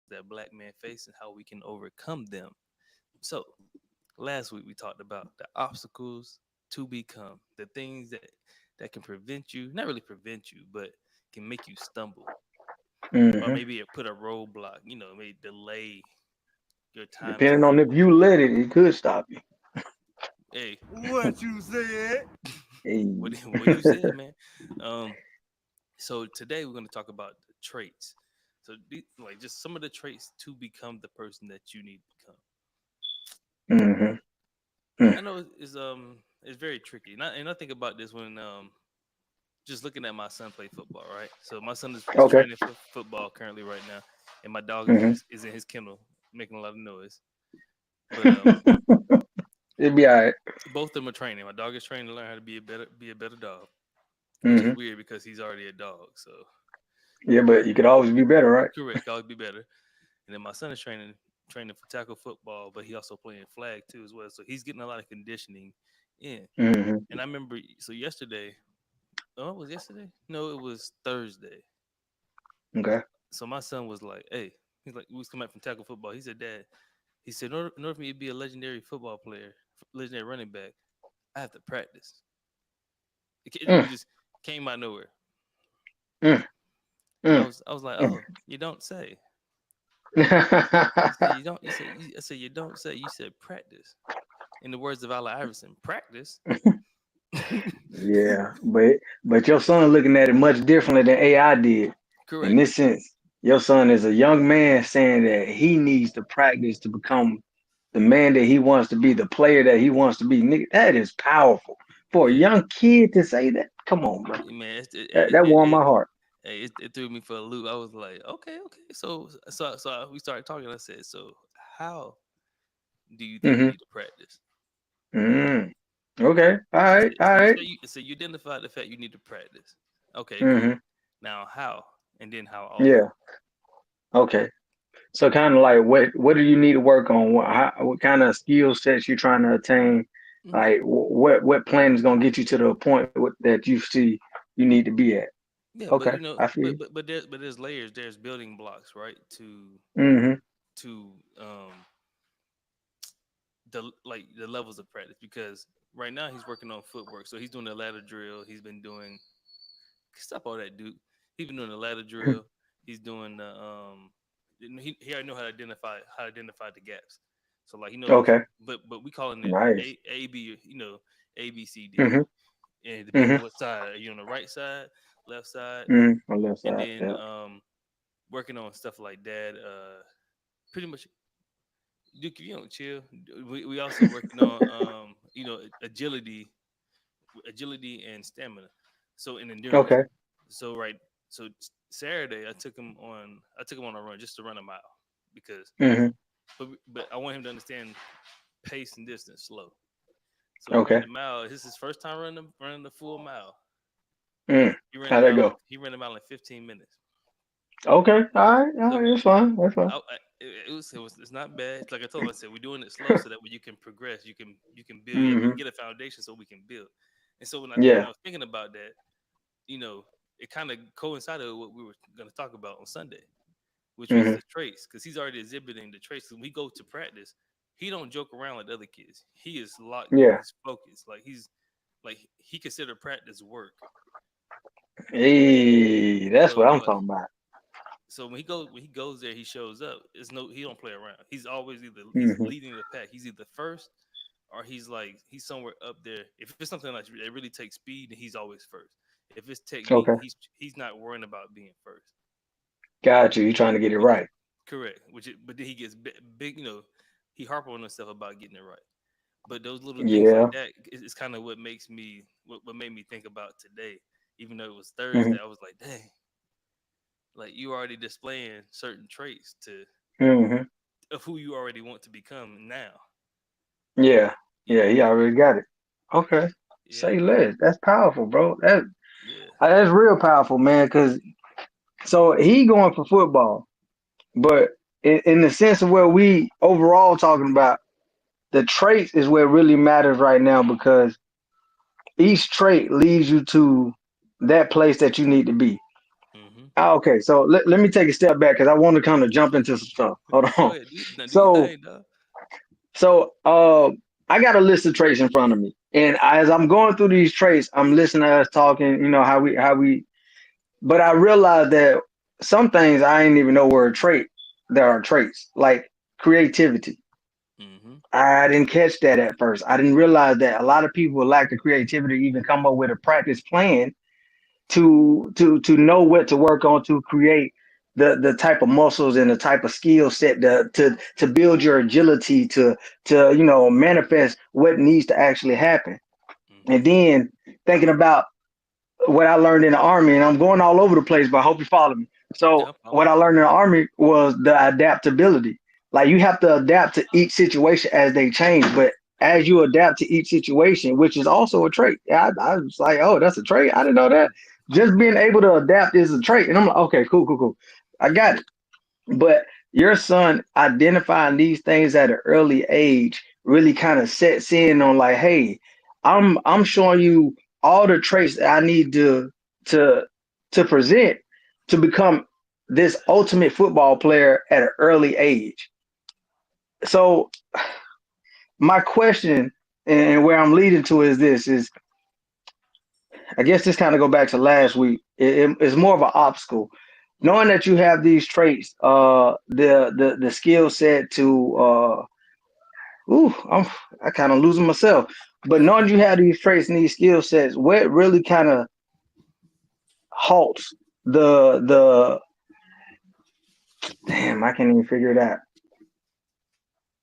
that black men face and how we can overcome them. So, last week we talked about the obstacles to become, the things that can prevent you, not really prevent you, but can make you stumble, or Hmm. maybe it put a roadblock, maybe delay your time to Depending on get. if you let it, it could stop you. Hey, What you said? Hey. what you said, man. Um, so today we're going to talk about the traits. So, like, just some of the traits to become the person that you need to become. Hmm. I know it's very tricky. And I think about this when just looking at my son play football, right? So my son is Okay. training for football currently right now, and my dog Hmm. is in his kennel making a lot of noise. But It'd be all right. both of them are training. My dog is training to learn how to be a better dog, which is Hmm. weird because he's already a dog. So Yeah, but you could always be better, right? correct, always be better. And then my son is training for tackle football, but he also playing flag too as well. So he's getting a lot of conditioning in. Hmm. And I remember, so yesterday, oh, it was yesterday? No, it was Thursday. Okay. So my son was like, "Hey," he's like, we was coming back from tackle football. He said, "Dad," he said, in order for me to be a legendary football player, legendary running back, I have to practice." It Mm, just came out of nowhere, mm, and I mm, was I was like, mm. "Oh, you don't say." He said, "You don't." I said, "You don't say." You said, "Practice." In the words of Allen Iverson, practice. Yeah, but your son looking at it much differently than AI did. In Correct. this sense, your son is a young man saying that he needs to practice to become the man that he wants to be, the player that he wants to be. Nigga, that is powerful for a Yeah, young kid to say that. Come on, bro. man. That warmed my heart. It threw me for a loop. I was like, okay, okay. We started talking. I said, so how do you think you Hmm. need to practice? Mm. Okay. All right. All right. So you identified the fact you need to practice. Okay, cool. Hmm. Now how? And then how often? Yeah. Okay. So kind of like what do you need to work on? What kind of skill sets you trying to attain? Mhm. Like what plan is gonna get you to the point that you see you need to be at? Yeah, but Okay, I feel you. there's layers. There's building blocks, right? Hmm. To the levels of practice because right now he's working on footwork. So he's doing the ladder drill. He's been doing stop all that, dude. He's been doing the ladder drill. He's doing the he already know how to identify the gaps. So like he knows, Okay, but we calling it nice. A B, A B C D, Hmm. and it depends on Hmm. what side. Are you on the right side, left side, Hmm. On left and side. then Yeah. working on stuff like that. Pretty much, Duke, if you don't chill, we also working on agility and stamina. So in endurance. Okay. So right, so Saturday I took him on a run just to run a mile because Hmm. but I want him to understand pace and distance slow. So we ran Okay. the mile. This is his first time running the full mile. Mm. How'd that go? He ran the mile in 15 minutes. Okay. All right. All So right. That's fine. That's fine. it's not bad. Like I told him, I said we're doing it slow so that way you can progress. You can build. You Hmm. get a foundation so we can build. And so when I Yeah. was thinking about that, you know, it kind of coincided with what we were going to talk about on Sunday, which was Hmm. the traits, because he's already exhibiting the traits. When we go to practice, he don't joke around like the other kids. He is locked in. Yeah. He's focused. Like he consider practice work. Hey, that's So what I'm like talking about. so when he goes there, he shows up. It's no he don't play around. He's always he's Hmm. leading the pack. He's either first or he's somewhere up there. If it's something like that really takes speed, then he's always first. If it's technique, Okay. he's not worrying about being first. Got you. You trying to get it Which right? correct. But then he gets big. He harp on himself about getting it right. But those little things like Yeah. that is kind of what made me think about today. Even though it was Hmm. Thursday, I was like, dang, like you already displaying certain traits to Hmm. of who you already want to become now. Yeah. You Yeah. know? He already got it. Okay. Yeah, Say less. That's powerful, bro. yeah. That's real powerful, man. Cause so he going for football, but in the sense of where we overall talking about the traits is where it really matters right now because each trait leads you to that place that you need to be. Hmm. Okay, so let me take a step back because I want to kind of jump into some stuff. Hold Go on. ahead, do your So thing, dog. so I got a list of traits in front of me, and as I'm going through these traits, I'm listening to us talking. You know how we. But I realized that some things I didn't even know were a trait. There are traits like creativity. Mm-hmm. I didn't catch that at first. I didn't realize that a lot of people lack the creativity to even come up with a practice plan to know what to work on to create the type of muscles and the type of skill set to build your agility to manifest what needs to actually happen. Mm-hmm. And then thinking about what I learned in the army, and I'm going all over the place, but I hope you follow me. So Yeah, I'm what following. I learned in the army was the adaptability. Like you have to adapt to each situation as they change, but as you adapt to each situation, which is also a trait. I was like, oh, that's a trait. I didn't know that. Just being able to adapt is a trait. And I'm like, okay, cool, cool, cool. I got it. But your son identifying these things at an early age really kind of sets in on like, hey, I'm showing you all the traits that I need to to present to become this ultimate football player at an early age. So my question and where I'm leading to is this is I guess this kind of go back to last week. It's more of an obstacle. Knowing that you have these traits, the skill set to I kind of losing myself. But knowing you have these traits and these skill sets, what really kind of halts the damn, I can't even figure it out.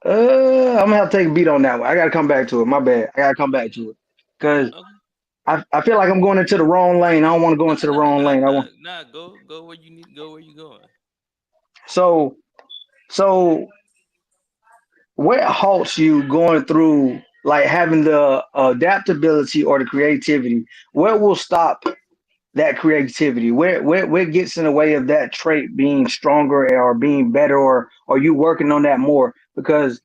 I'm gonna have to take a beat on that one. I gotta come back to it. My bad. I gotta come back to it because Okay. I feel like I'm going into the wrong lane. I don't want to go Nah, into the nah, wrong nah, lane. I nah, want nah. Go where you need. Go where you going. so so what halts you going through like having the adaptability or the creativity? What will stop that creativity? Where gets in the way of that trait being stronger or being better, or are you working on that more? Because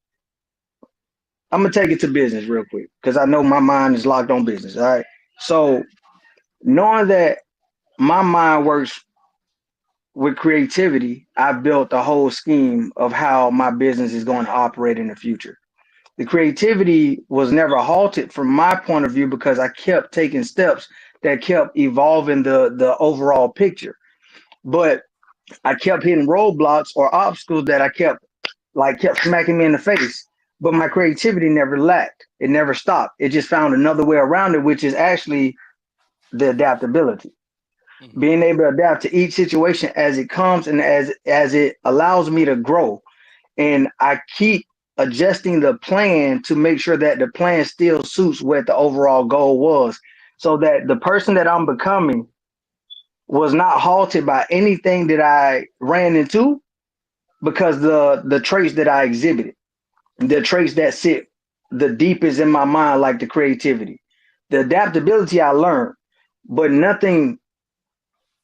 I'm gonna take it to business real quick because I know my mind is locked on business. All right. So knowing that my mind works with creativity, I built a whole scheme of how my business is going to operate in the future. The creativity was never halted from my point of view because I kept taking steps that kept evolving the overall picture. But I kept hitting roadblocks or obstacles that I kept smacking me in the face. But my Mm-hmm. creativity never lacked. It never stopped. It just found another way around it, which is actually the adaptability. Mm-hmm. Being able to adapt to each situation as it comes and as it allows me to grow. And I keep adjusting the plan to make sure that the plan still suits what the overall goal was, so that the person that I'm becoming was not halted by anything that I ran into because the traits that I exhibited, the traits that sit the deepest in my mind, like the creativity, the adaptability I learned, but nothing.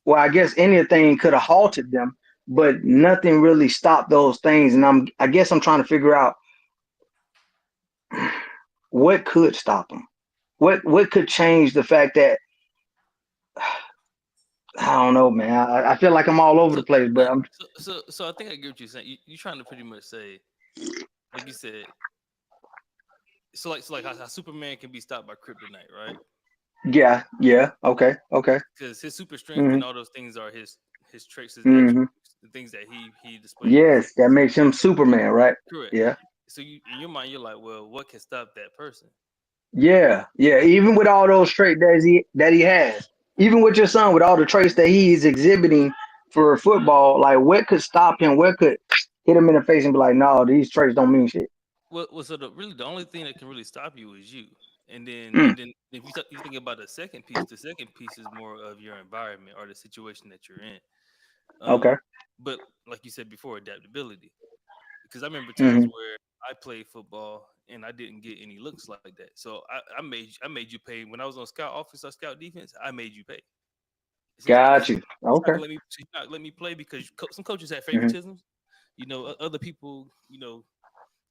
Well, I guess anything could have halted them, but nothing really stopped those things. And I guess I'm trying to figure out what could stop them. What could change the fact that I don't know, man. I feel like I'm all over So, the place, but nah, I'm so I think I get what you're saying. You're trying to pretty much say, like you said, so like how Superman can be stopped by kryptonite, right? yeah, yeah, okay, okay. Because his super strength Hmm. and all those things are his traits, his Hmm. attributes, the things that he displays. Yes, that makes him Superman, right? Correct. Yeah. So you in your mind, you're like, well, what can stop that person? Yeah, yeah. Even with all those traits that he has, even with your son, with all the traits that he's exhibiting for football, like what could stop him? What could hit him in the face and be like, "No, these traits don't mean shit." Well, so really the only thing that can really stop you is you. Mm, And then if you think about the second piece is more of your environment or the situation that you're in. okay. But like you said before, adaptability. Because I remember times Hmm. where I played football and I didn't get any looks like that. So I made you pay when I was on scout office or scout defense. I made you pay. So it's not Got because you. he's not Okay. gonna let me he's not gonna let me play because some coaches have Hmm. favoritisms. Other people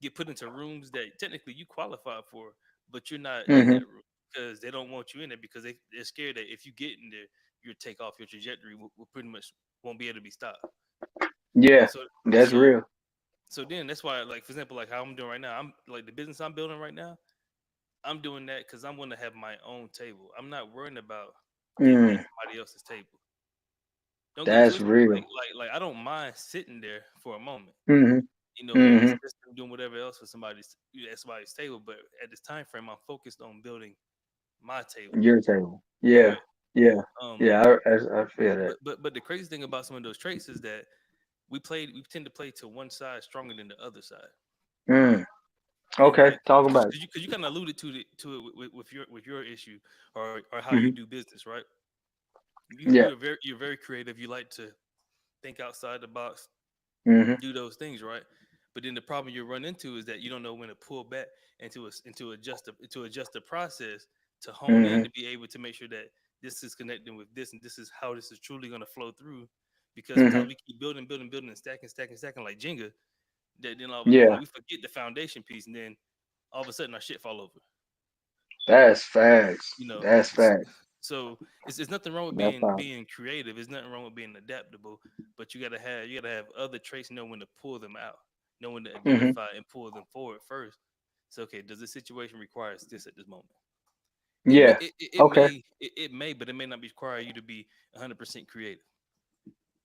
get put into rooms that technically you qualify for, but you're not in Hmm. that room because they don't want you in there because they're scared that if you get in there, you'll take off your trajectory will pretty much won't be able to be stopped. Yeah, So that's so real. so then that's why, like for example, like how I'm doing right now, I'm like the business I'm building right now. I'm doing that because I'm going to have my own table. I'm not worrying about getting at Mm, somebody else's table. Don't get it that's twisted. real. Like I don't mind sitting there for a moment. Hmm. Doing the Hmm. system, doing whatever else for somebody's table. But at this time frame, I'm focused on building my table. Your table. Yeah, Correct. yeah, Um, yeah. I feel that. but the crazy thing about some of those traits is that we tend to play to one side stronger than the other side. Mm. And Okay, like talk because about it. you kind of alluded to it with your issue or how you Hmm. do business, right? Yeah. You're very creative. You like to think outside the box, Hmm. do those things, right? But then the problem you run into is that you don't know when to pull back and to adjust the process to hone in Hmm. to be able to make sure that this is connecting with this and this is how this is truly going to flow through. Because sometimes Hmm. we keep building, and stacking like Jenga. That then Yeah, like we forget the foundation piece, and then all of a sudden our shit fall over. that's facts. You know, That's facts. so it's nothing wrong with That's powerful. being creative. It's nothing wrong with being adaptable, but you gotta have other traits, know when to pull them out, know when to Hmm. identify and pull them forward first. So okay, does this situation requires this at this moment? Yeah. Okay. It may, but it may not require you to be 100% creative.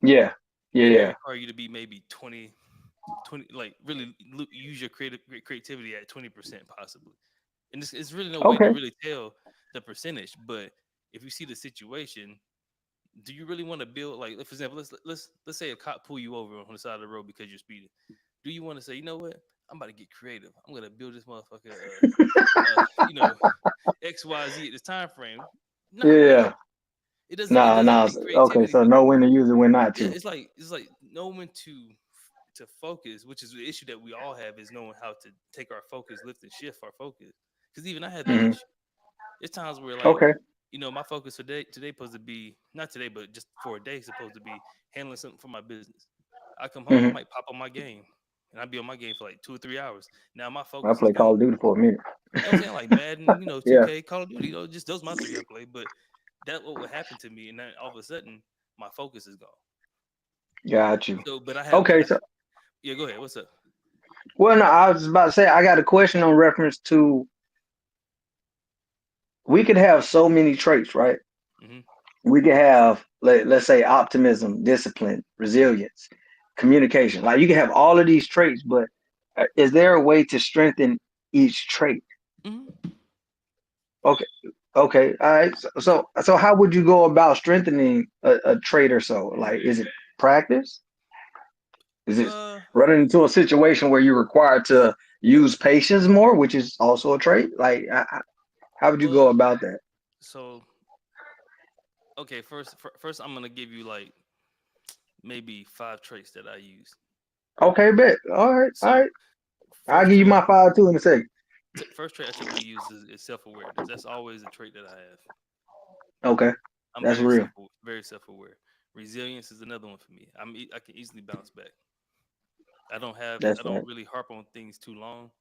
Yeah. Yeah. It may Yeah. require you to be maybe 20, like really use your creativity at 20% possibly. And it's really no way to Okay. really tell the percentage, but if you see the situation, do you really want to build like, for example, let's say a cop pull you over on the side of the road because you're speeding. Do you want to say, you know what, I'm about to get creative, I'm gonna build this motherfucker you know XYZ at this time frame? Not Yeah. really. It Nah. doesn't Nah. take Okay. creativity So to, know when to use it, when not yeah, to. it's like know when to focus, which is the issue that we all have, is knowing how to take our focus, lift and shift our focus. Because even I had that Hmm. issue. There's times where like, Okay. my focus today supposed to be, not today, but just for a day supposed to be handling something for my business. I come home, I Hmm. might pop on my game, and I'd be on my game for like 2 or 3 hours. Now my I focus is play Call gone. of Duty for a minute. You know what I'm saying? Like Madden, Yeah. 2K, Call of Duty, just those my three I play. But that what would happen to me, and then all of a sudden my focus is gone. Got you. So, but Okay. So, yeah, go ahead. What's up? well, no, I was about to say I got a question on reference to we could have so many traits, right? Hmm. We could have let's say optimism, discipline, resilience, communication. Like you can have all of these traits, but is there a way to strengthen each trait? Hmm. Okay. Okay. All right. So how would you go about strengthening a trait or so? Like, is it practice? Is it Uh, running into a situation where you're required to use patience more, which is also a trait? Like, how would you go well, about that? so okay, first I'm gonna give you like maybe 5 traits that I use. Okay, bet. All right. All So right. I'll first give you trait, my five too in a second. first trait I typically use is self awareness. That's always a trait that I have. Okay. I'm That's real. very self aware. Resilience is another one for me. I can easily bounce back. That's I don't right. really harp on things too long.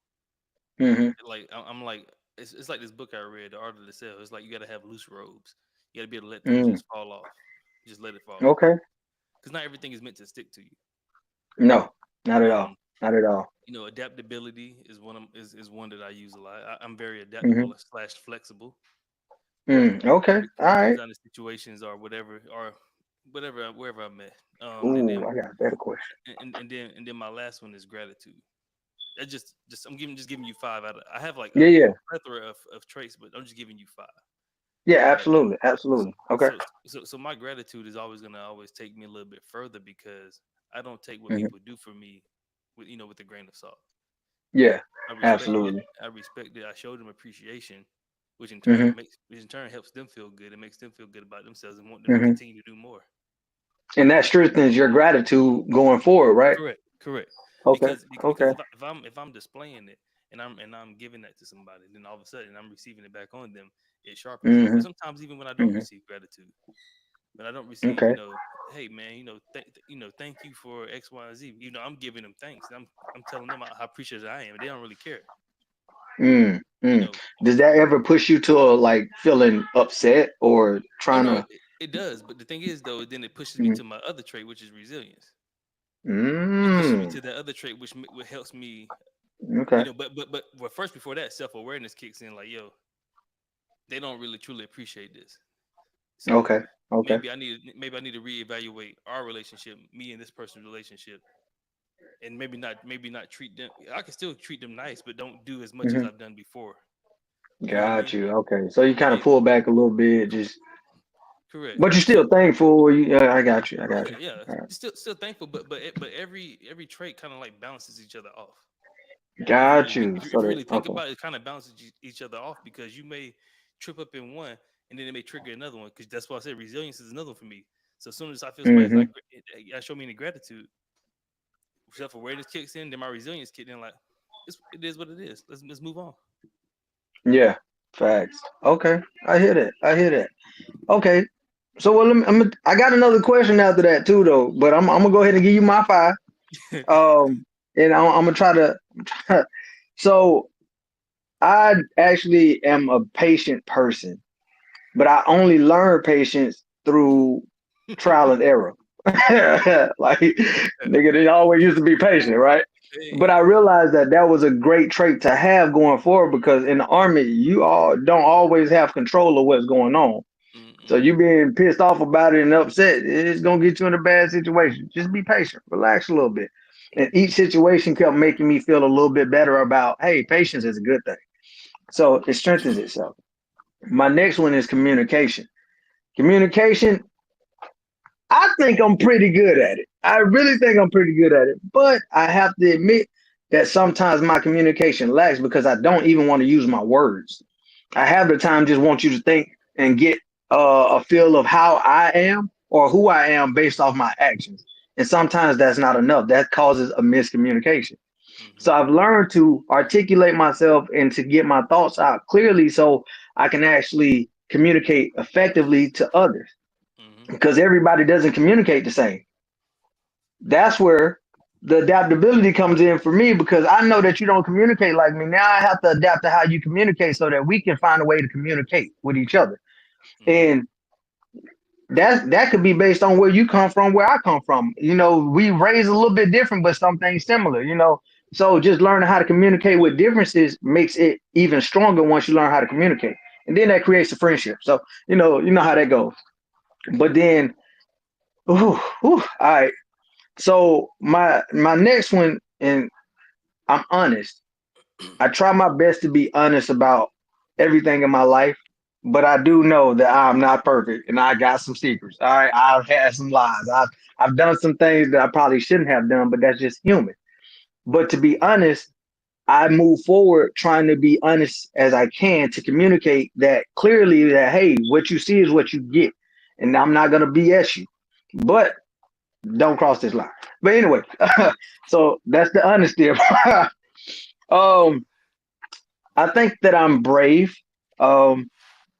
Hmm. Like I'm like, it's like this book I read, The Art of the Sale. It's like you got to have loose robes. You got to be able to let things Mm. just fall off. Just let it fall off. Okay. Because not everything is meant to stick to you. No, not at all. Um, Not at all. Adaptability is one that I use a lot. I'm very Hmm. adaptable slash flexible Mm. Okay. when All it comes right. down to situations or whatever wherever I'm at. Ooh, I got a better question. And then my last one is gratitude. I just just giving you five out of, I have like Yeah, a yeah. plethora of traits, but I'm just giving you five. Yeah, Right. absolutely. Absolutely. Okay. So my gratitude is always gonna always take me a little bit further because I don't take what Hmm. people do for me with with a grain of salt. Yeah, I respect it. absolutely. I respect it. I show them appreciation, Hmm. which in turn helps them feel good. It makes them feel good about themselves and want them to Hmm. continue to do more. And that strengthens your gratitude going forward, right? Correct. Correct. Okay. Because Okay. if I'm displaying it and I'm giving that to somebody, then all of a sudden I'm receiving it back on them. It sharpens it. But Hmm. sometimes even when I don't Hmm. receive gratitude, when I don't receive, Okay. hey man, thank you for X, Y, and Z. I'm giving them thanks. And I'm telling them how appreciative I am. They don't really care. Mm, You mm. know. Does that ever push you to a like feeling upset or Oh trying no, to? It does, but the thing is, though, then it pushes me Mhm. to my other trait, which is resilience. It pushes me Mm. to that other trait, which helps me, Okay. But well, first before that, self awareness kicks in. Like, yo, they don't really truly appreciate this. So Okay. Okay. maybe I need to reevaluate our relationship, me and this person's relationship, and maybe not treat them. I can still treat them nice, but don't do as much as Hmm. I've done before. You know what I Got mean? you. Okay. So you kind of And pull back a little bit, just correct. but you're still thankful. I got you. I got Yeah, you. yeah. All right. Still thankful, but every trait kind of like balances each other off. If you Got really you. if So you that really think okay. about it, it kind of balances each other off because you may trip up in one and then it may trigger another one. Because that's why I said resilience is another one for me. So as soon as I feel somebody's Hmm. not show me any gratitude, self awareness kicks in, then my resilience kicks in. Like it is what it is. Let's move on. Yeah. Facts. Okay. I hear that. I hear that. Okay. So well, I got another question after that too, though. But I'm gonna go ahead and give you my five. And I'm gonna try to. So I actually am a patient person, but I only learn patience through trial and error. Like nigga, they always used to be patient, right? But Hey. I realized that that was a great trait to have going forward because in the army, you all don't always have control of what's going on. So Mm-mm. you being pissed off about it and upset, it's gonna get you in a bad situation. Just be patient, relax a little bit. And each situation kept making me feel a little bit better about, hey, patience is a good thing. So it strengthens itself. My next one is communication. Communication, I think I'm pretty good at it. I really think I'm pretty good at it. But I have to admit that sometimes my communication lacks because I don't even want to use my words. I have the time just want you to think and get a feel of how I am or who I am based off my actions. And sometimes that's not enough. That causes a miscommunication. So Mm-hmm. I've learned to articulate myself and to get my thoughts out clearly so I can actually communicate effectively to others Mm-hmm. because everybody doesn't communicate the same. That's where the adaptability comes in for me because I know that you don't communicate like me. Now I have to adapt to how you communicate so that we can find a way to communicate with each other. Mm-hmm. And that could be based on where you come from, where I come from. We raised a little bit different, but some things similar. So just learning how to communicate with differences makes it even stronger once you learn how to communicate. And then that creates a friendship. So, you know how that goes. But then, all right. So my next one, and I'm honest. I try my best to be honest about everything in my life, but I do know that I'm not perfect and I got some secrets. All right, I've had some lies. I've done some things that I probably shouldn't have done, but that's just human. But to be Mm-hmm. honest, I move forward trying to be honest as I can to communicate that clearly that hey, what you see is what you get, and I'm not gonna BS you, but don't cross this line. But anyway, so that's the honesty. um, I think that I'm brave, um,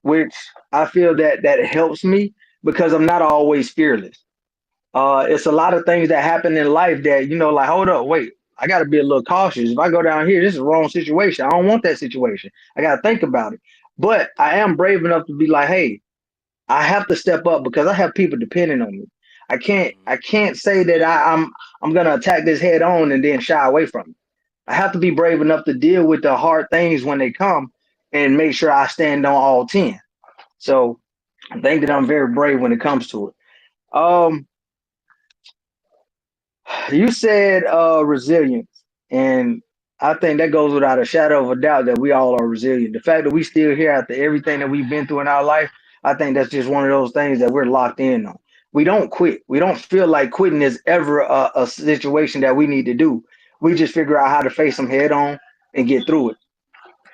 which I feel that helps me because I'm not always fearless. It's a lot of things that happen in life that like hold up, wait, I got to be a little cautious. If I go down here, this is the wrong situation. I don't want that situation. I got to think about it. But I am brave enough to be like, hey, I have to step up because I have people depending on me. I can't Mm-hmm. I can't say that I'm gonna attack this head on and then shy away from it. I have to be brave enough to deal with the hard things when they come and make sure I stand on all 10. So I think that I'm very brave when it comes to it. Um, you said resilience, and I think that goes without a shadow of a doubt that we all are resilient. The fact that we still here after everything that we've been through in our life, I think that's just one of those things that we're locked in on. We don't quit. We don't feel like quitting is ever a situation that we need to do. We just figure out how to face them head on and get through it.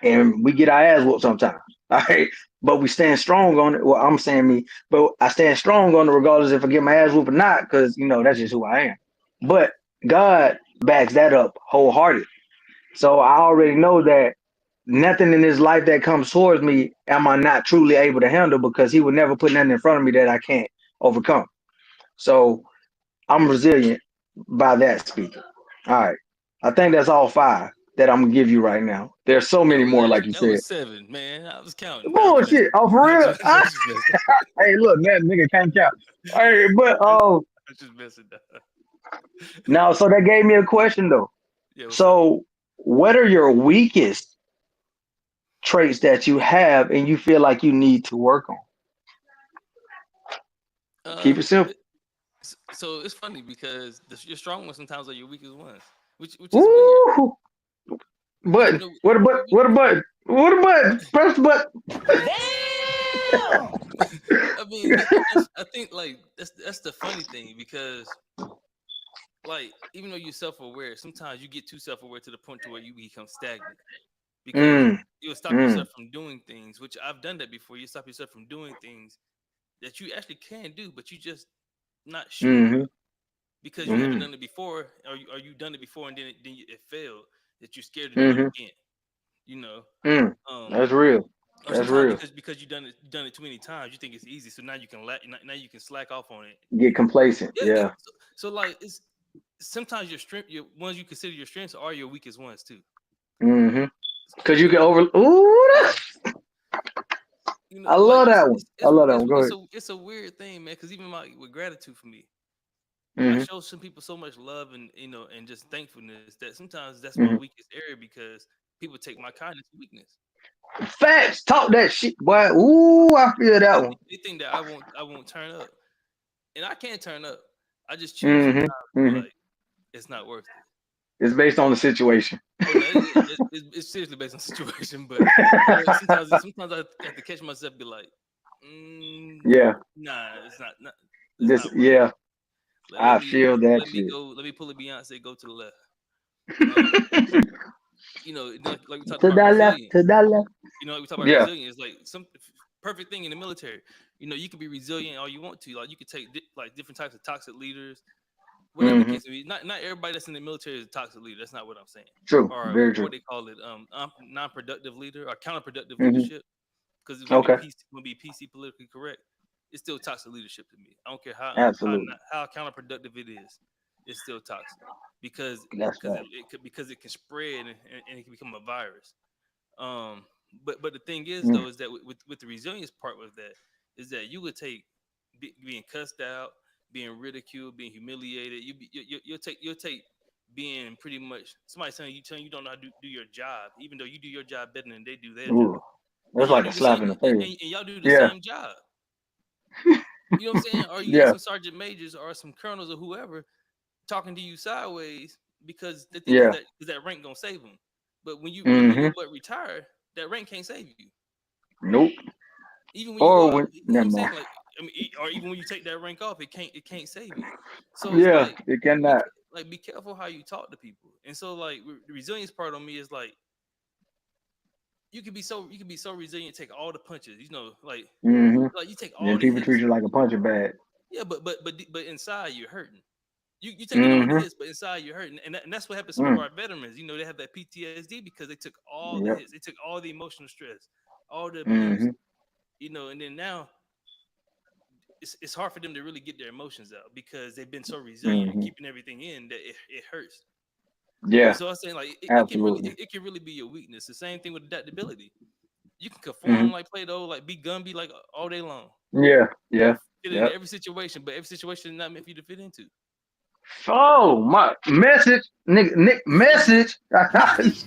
And we get our ass whooped sometimes. All right. But we stand strong on it. Well, I'm saying me, but I stand strong on it regardless if I get my ass whooped or not, because that's just who I am. But God backs that up wholeheartedly. So I already know that nothing in this life that comes towards me am I not truly able to handle because he would never put nothing in front of me that I can't overcome. So I'm resilient by that speaking. All right. I think that's all five. that I'm gonna give you right now. There's so many more, like you That was said. 7, man. I was counting, man. I'm just messing. Bullshit. Oh, for I'm real? just, I'm just messing. Hey, look, that nigga can't count. Hey, but I'm just messing. now, so that gave me a question though. Yeah, what's up? So, what are your weakest traits that you have and you feel like you need to work on? Keep it simple. So it's funny because your strong ones sometimes are your weakest ones, which is weird. Woo! You Button. know, What a button? What a button? What a button? Press the button. Damn! I mean, I think like that's the funny thing because like even though you're self-aware, sometimes you get too self-aware to the point to where you become stagnant because Mm, you'll stop mm, yourself from doing things, which I've done that before. You stop yourself from doing things that you actually can do, but you just not sure mm-hmm, because you haven't mm-hmm, done it before, or you done it before and then it failed that you're scared to do it mm-hmm, again. You know, mm. um, That's real. or That's sometimes real. because you done it too many times, you think it's easy, so now you can now you can slack off on it. Get complacent. Yeah, Yeah. so like it's sometimes your strength, your ones you consider your strengths are your weakest ones too. Mm-hmm. Cause you You can know, over. Ooh, I like love that one. I love that one. Go ahead. it's a weird thing, man. Because even with gratitude for me, I Mm-hmm. show some people so much love and and just thankfulness that sometimes that's my Mm-hmm. weakest area because people take my kindness for weakness. Facts. Talk that shit, boy. Ooh, I feel that one. They think that I won't turn up, and I can't turn up. I just choose Mm-hmm. sometimes to be Mm-hmm. like, it's not worth it. It's based on the situation. Oh no, it's seriously based on situation, but sometimes I have to catch myself, be like, Yeah. nah, it's This. not worth Yeah. it. I feel that Let me shit. go, let me pull a Beyonce, go to the left. Um, like we talked To about that left. resilience. To that left. Like we talk about Yeah. resilience, like some perfect thing in the military. You can be resilient all you want to. Like you could take like different types of toxic leaders, whatever the Mm-hmm. case may be. Not everybody that's in the military is a toxic leader. That's not what I'm saying. True. Or Very what true. they call it, non-productive leader or counterproductive Mm-hmm. leadership. Because it's Okay. gonna be PC politically correct. It's still toxic leadership to me. I don't care Absolutely. how counterproductive it is. It's still toxic because That's right. because it can spread and it can become a virus. Um, but the thing is Mm. though is that with the resilience part with that is that you would take being cussed out, being ridiculed, being humiliated. You'll take being pretty much somebody telling you don't know how to do your job, even though you do your job better than they do their job, Ooh. and That's y'all like a do the slap same, in the face. and y'all do the Yeah. same job. You know what I'm saying? Or you got Yeah. some sergeant majors or some colonels or whoever talking to you sideways because they think Yeah. that rank gonna save them. But when Mm-hmm. your butt retire, that rank can't save you. Nope. Even when you Or go up, when you know what never I'm mind. saying? Like I mean, or even when you take that rank off, it can't save you. So it's Yeah, like it cannot. be careful how you talk to people. And so like the resilience part on me is like you can be so resilient, take all the punches. Mm-hmm. Like you take all Then the people treat hits. you like a punching bag. Yeah, but inside you're hurting. You taking all the Mm-hmm. hits, but inside you're hurting, and that's what happened to some of Mm. our veterans. They have that PTSD because they took all the Yep. hits, they took all the emotional stress, all the abuse. Mm-hmm. And then now it's hard for them to really get their emotions out because they've been so resilient and Mm-hmm. keeping everything in that it hurts. Yeah, So I was saying like absolutely. it can really be your weakness. The same thing with adaptability. You can Mm-hmm. conform like Play-Doh, like be Gumby like all day long, Yeah, yeah, fit into yep. every situation, but every situation is not meant for you to fit into. Oh my message, Nick message.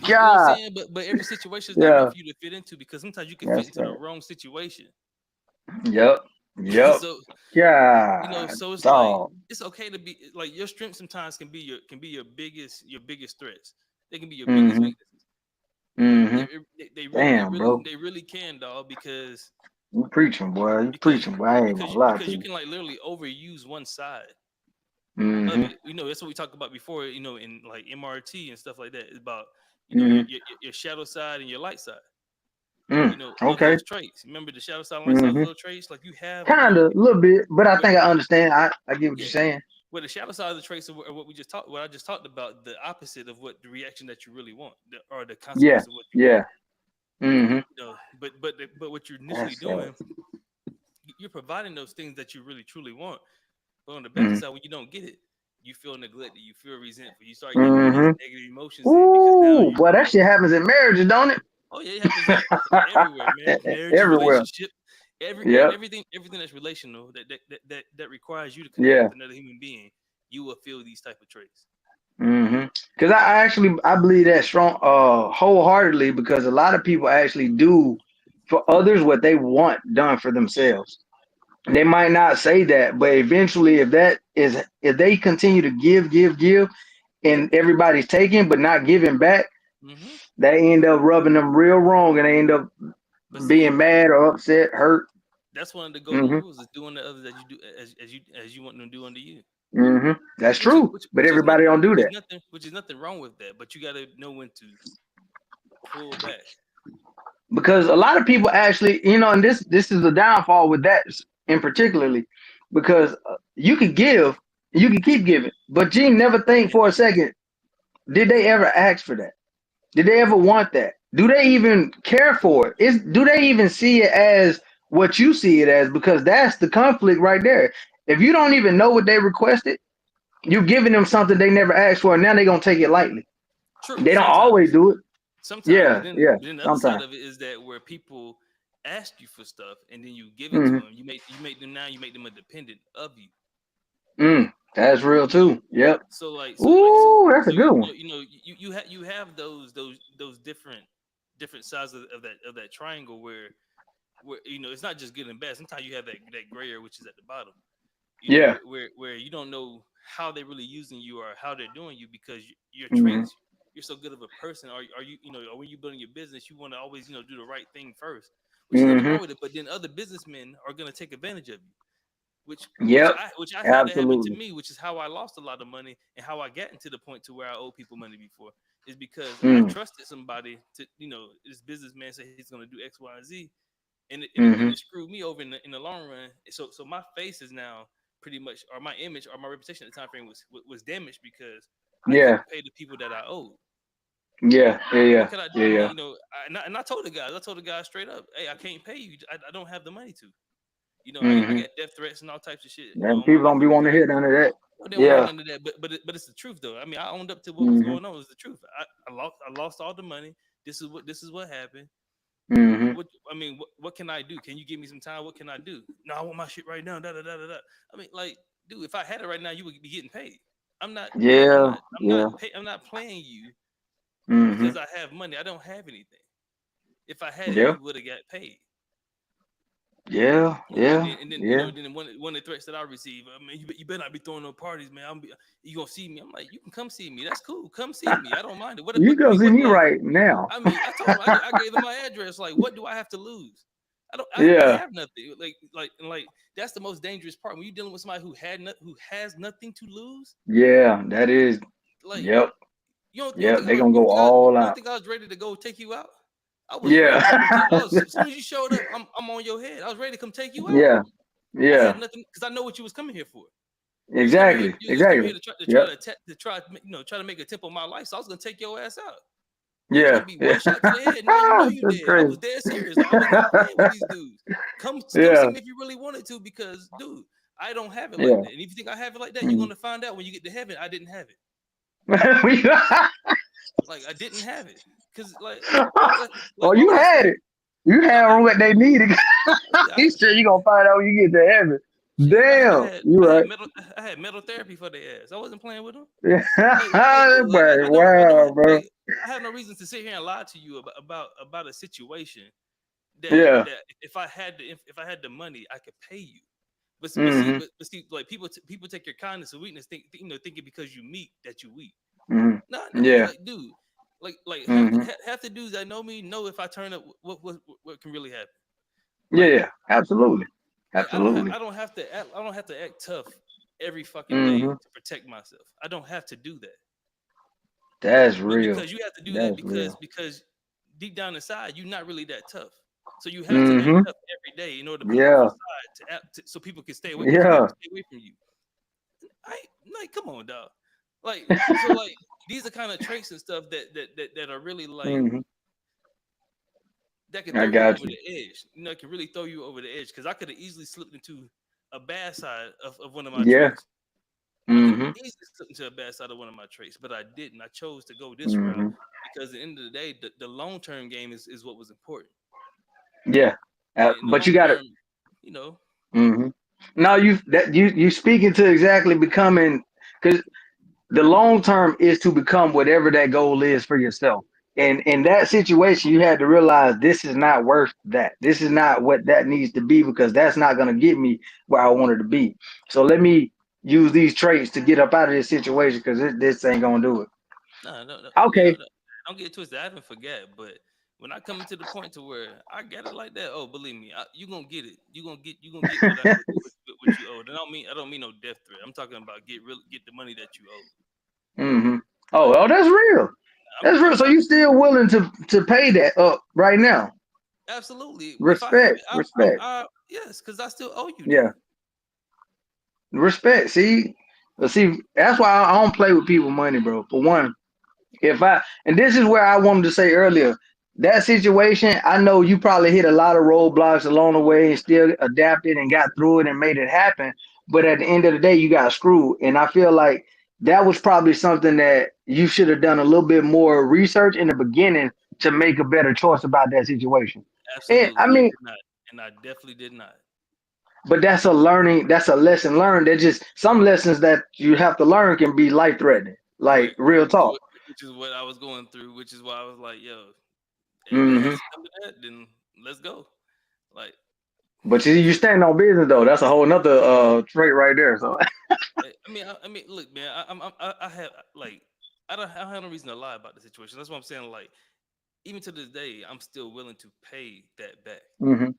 You know what I'm God. saying? But every situation is not meant Yeah, for you to fit into because sometimes you can fit that's into the right. wrong situation. Yep. Yep. So God. so it's like Dog. it's okay to be like your strength sometimes can be your biggest threats. They can be your biggest Mm-hmm. weaknesses. Mm-hmm. Damn, bro. They really can, dog, You preaching, boy. You preaching, boy. I ain't gonna lie to because you you. can like literally overuse one side of Mm-hmm. it. That's what we talked about before. In like MRT and stuff like that. It's about Mm-hmm. your shadow side and your light side. Of Okay. those traits. Remember the shadow side, light side, those Mm-hmm. little traits. Like you have, Kinda, a little bit, but I where, think I understand. I get what you're yeah. saying. Where the shadow side of the traits are what what I just talked about, the opposite of what the reaction that you really want, or the Yeah, consequence of what you want. yeah. Mm-hmm. But what you're initially That's doing, you're providing those things that you really truly want. But on the mm-hmm. backside, when you don't get it, you feel neglected, you feel resentful, you start getting all these Mm-hmm. negative emotions in because now Ooh, you boy, that shit happens in marriages, don't it? oh yeah, it happens everywhere, man. Marriages, Everywhere. relationship, Yep. everything that's relational that requires you to connect Yeah. with another human being, you will feel these type of traits. Mm-hmm. Because I actually I believe that strong wholeheartedly because a lot of people actually do for others what they want done for themselves. They might not say that, but eventually if they continue to give and everybody's taking but not giving back, Hmm. they end up rubbing them real wrong and they end up But see, being mad or upset, hurt. that's one of the golden Hmm. rules is doing the others as you do as you want them to do unto you. Hmm. That's Which is true. which But which is everybody nothing don't do that. which is nothing wrong with that. But you got to know when to pull back. Because a lot of people actually, and this is the downfall with that in particularly, because you could give, you can keep giving, but Gene never think And for a second, did they ever ask for that? Did they ever want that? Do they even care for it? Do they even see it as what you see it as? Because that's the conflict right there. If you don't even know what they requested, you're giving them something they never asked for, and now they're gonna take it lightly. true, They don't always sometimes, do it. sometimes, Yeah, yeah, but then the other side sometimes. of it is that where people ask you for stuff and then you give it to Hmm. them, you make them a dependent of you. That's real You know, too. Yep. Ooh, that's a so good one. you have those different sides of that triangle where it's not just good and bad. Sometimes you have that gray area which is at the bottom. Yeah. Where you don't know how they're really using you or how they're doing you because your Hmm. traits, you're so good of a person, are you or when you're building your business, you want to always do the right thing first, which is nothing Hmm. wrong with it. But then other businessmen are going to take advantage of you, which Yep. which I had to happen to Absolutely. me, which is how I lost a lot of money and how I got into the point to where I owe people money before, is because I Mm. trusted somebody to this businessman said he's going to do X, Y, and Z, and Hmm. it screwed me over in the long run. So my face is now pretty much, or my image or my reputation at the time frame was damaged because I Yeah. couldn't pay the people that I owed. Yeah. Yeah. What Yeah. could I do? Yeah. I mean, Yeah. and I told the guys straight up, hey, I can't pay you. I don't have the money to. I Hmm. got death threats and all types of shit, And on my people don't life be and wanting to everything. hear none of that. No, they don't want to hear Yeah. none of that. But it's the truth though. I mean, I owned up to what was Hmm. going on. It was the truth. I lost all the money. This is what happened. Hmm. What I mean, what can I do? Can you give me some time? What can I do? No, I want my shit right now. Da da da da da. I mean, like, dude, if I had it right now, you would be getting paid. I'm not, Yeah. Yeah. I'm not playing you Hmm. because I have money. I don't have anything. If I had it, Yeah. you would have got paid. Yeah. Yeah. And then Yeah. then one of the threats that I receive, I mean, you better not be throwing no parties, man. You gonna see me? I'm like, you can come see me. That's cool. Come see me. I don't mind it. You I gonna mean, see what me do I? right now. I mean, I told him I gave them my address. Like, what do I have to lose? I Yeah. have nothing. Like that's the most dangerous part when you're dealing with somebody who has nothing to lose. Yeah. That is. Like, Yep. you don't Yep. They gonna go all you don't out. think I was ready to go take you out? I was ready Yeah. to come take. As soon as you showed up, I'm on your head. I was ready to come take you out. Yeah. I had Yeah. nothing because I know what you was coming here for. Exactly. You was coming Exactly. here to try Yep. to try to make a temple of my life. So I was gonna take your ass out. It was Yeah. gonna be one Yeah. shot to the head. Now you know you That's dead. I crazy. was dead serious. Like, I was not playing with these dudes. Come see Yeah. me if you really wanted to, because dude, I don't have it like Yeah. that. And if you think I have it like that, you're Mhm. gonna find out when you get to heaven. I didn't have it. Like I didn't have it. Cause Oh, what you was I had saying? it. You No, had what they needed. I, He said you gonna find out when you get to heaven. shit, Damn, you right. I had metal therapy for their ass. I wasn't playing with them. Dude, But I don't wow, bro. like I have no reason to sit here and lie to you about a situation Yeah. that if I had the money, I could pay you. Hmm. But see, like people take your kindness and weakness, thinking because you meek that you weak. Hmm. No, Yeah. like dude, like Hmm. half the dudes that know me know if I turn up, what can really happen. Yeah. Like Yeah. Absolutely. Absolutely. I don't have to act tough every fucking day Hmm. to protect myself. I don't have to do that. That's But real. because you have to do that That's real. because deep down inside you're not really that tough. So you have to act Hmm. tough every day in order to put on a Yeah. facade so people can Yeah. stay away from you. I like come on, dog. Like so like these are kind of traits and stuff that are really like Hmm. that can I throw you got over you. the edge. It can really throw you over the edge because I could have easily slipped into a bad side of one of my Yeah. traits. I could Mm-hmm. easily slip into a bad side of one of my traits, but I didn't. I chose to go this route Mm-hmm. because at the end of the day, the long term game is what was important. Yeah. In the But long you got to. term, you know, Mm-hmm. Now you speaking to exactly becoming, because the long term is to become whatever that goal is for yourself. And in that situation, you had to realize this is not worth that. This is not what that needs to be, because that's not going to get me where I wanted to be. So let me use these traits to get up out of this situation, because this ain't going to do it. no, no, no, Okay. no, don't get it twisted. I haven't forget, but when I come to the point to where I get it like that, oh, believe me, you gonna get it. You gonna get what you owe. And I don't mean no death threat. I'm talking about get the money that you owe. hmm Like Oh, that's real. That's real. I'm So not you still willing to pay that up right now? absolutely. If I have Respect, it, respect. yes, because I still owe you that. Yeah, respect. See, but see, that's why I don't play with people money, bro. For one, if I and this is where I wanted to say earlier, that situation, I know you probably hit a lot of roadblocks along the way and still adapted and got through it and made it happen. But at the end of the day, you got screwed. And I feel like that was probably something that you should have done a little bit more research in the beginning to make a better choice about that situation. And I Absolutely, I mean, did not, and I definitely did not. but that's a lesson learned. There's just some lessons that you have to learn can be life threatening, like Correct. real talk. Which is what I was going through. Which is why I was like, yo, if it hmm has to come to that, then let's go. Like, But you stand on business though. That's a whole nother trait right there. So I mean, look, man, I have like, I don't have no reason to lie about the situation. That's what I'm saying. Like, even to this day, I'm still willing to pay that back. hmm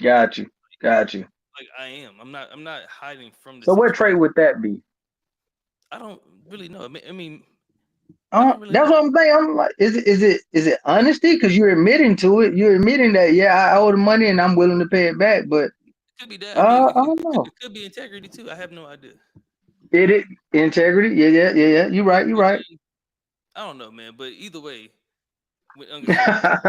got you, got you. Like, I am. I'm not hiding from the So what trait situation. would that be? I don't really know. I don't really That's know. what I'm saying. I'm like, is it honesty? Because you're admitting to it. You're admitting that yeah, I owe the money and I'm willing to pay it back. But It could be that. I mean, I don't know. it could be integrity too. I have no idea. It integrity. Yeah, yeah, yeah, yeah. You're right. You're I right. mean, I don't know, man. But either way, like I said,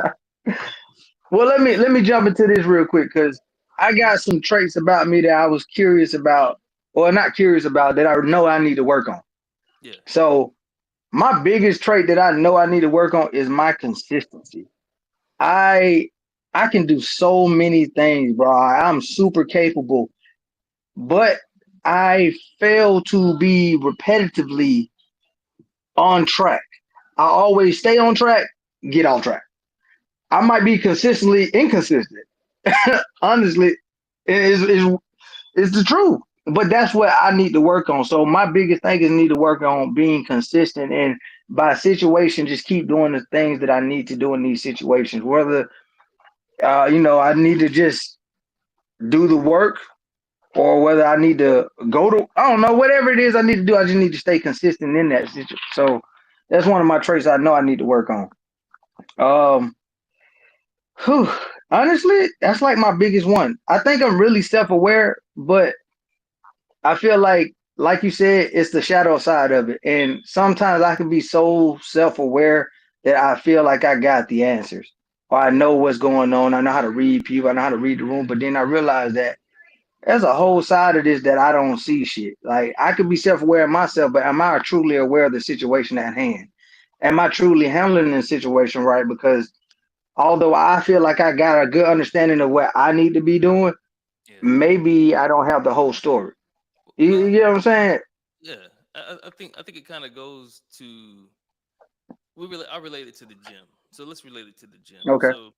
Well, yeah, let me jump into this real quick because I mhm, got some traits about me that I was curious about, or not curious about, that I know I need to work on. yeah, So my biggest trait that I know I need to work on is my consistency. I I can do so many things, bro. I'm super capable, but I fail to be repetitively on track. I always stay on track, get off track. I might be consistently inconsistent. Honestly, is the truth. But that's what I need to work on. So my biggest thing is need to work on being consistent, and by situation, just keep doing the things that I need to do in these situations. Whether I need to just do the work, or whether I need to go to, I don't know, whatever it is I need to do. I just need to stay consistent in that situation. So that's one of my traits I know I need to work on. Um, whew, honestly, that's like my biggest one. I think I'm really self aware, but I feel like you said, it's the shadow side of it. And sometimes I can be so self aware that I feel like I got the answers, or I know what's going on. I know how to read people. I know how to read the room. But then I realize that there's a whole side of this that I don't see shit. Like I could be self aware of myself, but am I truly aware of the situation at hand? Am I truly handling the situation right? Because although I feel like I got a good understanding of what I need to be doing, yeah. maybe I don't have the whole story. You Well, know what I'm saying? yeah. I think it kind of goes to I relate it to the gym. So let's relate it to the gym. Okay. So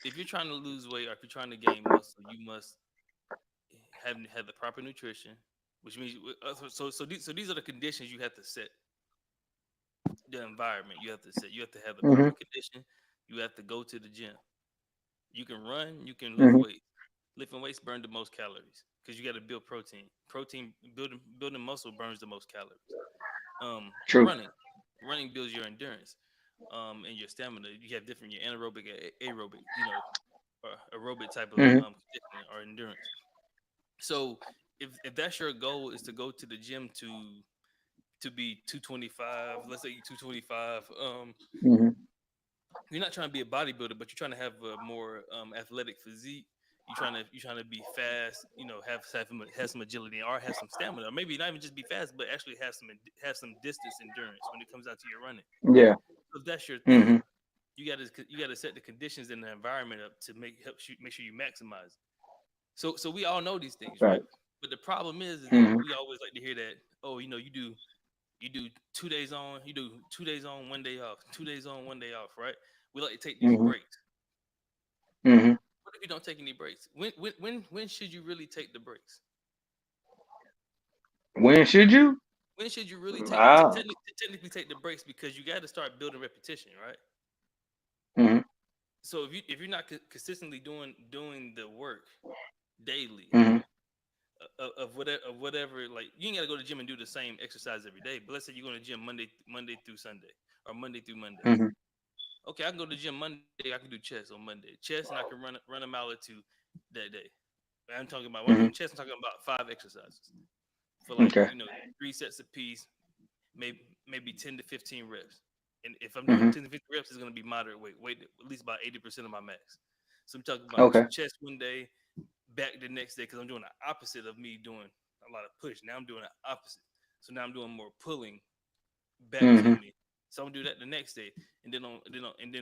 if you're trying to lose weight or if you're trying to gain muscle, you must have the proper nutrition, which means so these are the conditions you have to set. The environment you have to set. You have to have the hmm proper condition. You have to go to the gym. You can run. You can lift hmm weights. Lifting weights burn the most calories because you got to build protein. Building muscle burns the most calories. True. Running builds your endurance, and your stamina. You have different your anaerobic, aerobic, aerobic type of hmm conditioning or endurance. So if that's your goal is to go to the gym to be 225, let's say 225, hmm you're not trying to be a bodybuilder, but you're trying to have a more athletic physique. you trying to be fast, have some agility or have some stamina, or maybe not even just be fast, but actually have some distance endurance when it comes out to your running. Yeah. So if that's your Mm-hmm. thing, you got to set the conditions and the environment up to make sure you maximize it. So we all know these things, right? Right. But the problem is that Mm-hmm. we always like to hear that, oh, you do 2 days on, you do 2 days on, 1 day off, 2 days on, 1 day off, right? We like to take these Mm-hmm. breaks. Mm-hmm. What if you don't take any breaks? When should you really take the breaks? When should you? When should you really Ah. technically take the breaks? Because you got to start building repetition, right? Mm-hmm. So if you're not consistently doing the work daily, Mm-hmm. of whatever, like you ain't gotta go to the gym and do the same exercise every day. But let's say you're going to the gym Monday through Sunday, or Monday through Monday. Mm-hmm. Okay, I can go to the gym Monday. I can do chest on Monday, chest, and I can run a mile or two that day. I'm talking about when I'm Mm-hmm. doing chest. I'm talking about 5 exercises for like Okay. 3 sets apiece, maybe 10 to 15 reps. And if I'm doing Mm-hmm. 10 to 15 reps, it's gonna be moderate weight at least about 80% of my max. So I'm talking about Okay. chest one day, back the next day, because I'm doing the opposite of me doing a lot of push. Now I'm doing the opposite. So now I'm doing more pulling back to Mm-hmm. me. So I'm gonna do that the next day, and then